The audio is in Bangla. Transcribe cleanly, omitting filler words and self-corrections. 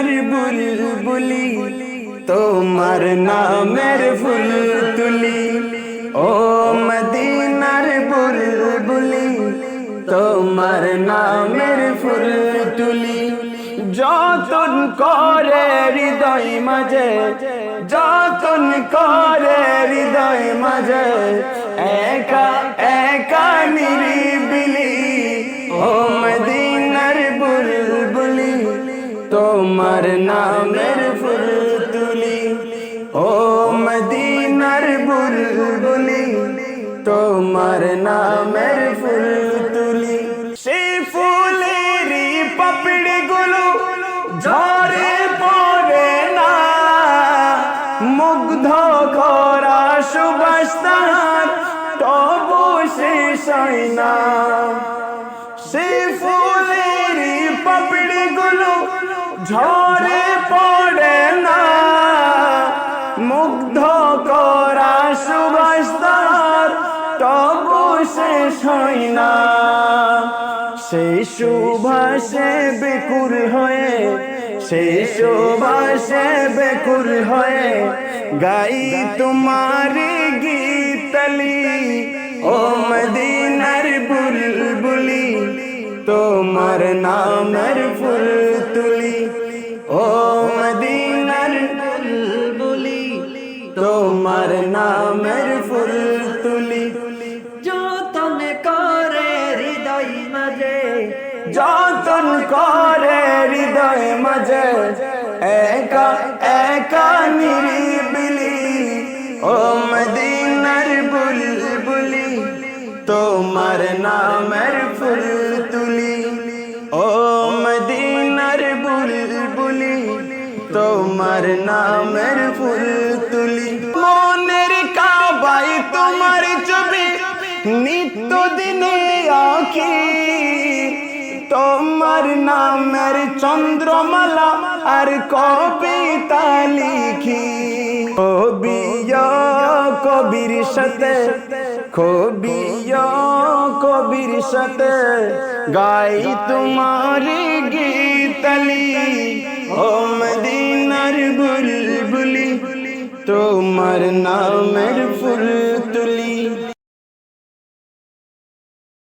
মদিনার বুলবুলি তোমার নামের ফুল তুলি ও মদিনার বুলবুলি তোমার নামের ফুল তুলি যতন করে হৃদয় মাঝে যতন করে হৃদয় মাঝে একা একা নিরিবিলি ও মদিনার বুলবুলি তোমার নামের ফুল তুলি ও মদিনার বুলবুলি তোমার নামের ফুল তুলি সেই ফুলেরই পাপড়ি গুলো ঝরে পড়ে না মুগ্ধ করা সুবাস তার তবু শেষ হয় না সেই ফুলেরই পাপড়ি গুলো ঝরে পড়ে না মুগ্ধ করা সুবাস তার তবু শেষ হয় না সেই সুবাসে বেকুল হয়ে সেই সুবাসে বেকুল হয়ে গাই তোমারি গীতলি ও মদিনার বুলবুলি তোমার নামের ফুল তুলি ও মদিনার বুলবুলি তোমার নামের ফুল তুলি যতন করে হৃদয় মাঝে যতন করে হৃদয় মাঝে একা একা নিরিবিলি ও মদিনার বুলবুলি তোমার নামের ফুল তুলি ও মদিনার বুলবুলি তোমার নামের ফুল তুলি মনের কাবাই তোমার ছবি নিত্য দিনে আঁকি তোমার নামের চন্দ্রমালা আর কবিতা লিখি কবির সাথে কবির সাথে গাই তোমারি গীতলি ও মদিনার বুলবুলি তোমার নামের ফুল তুলি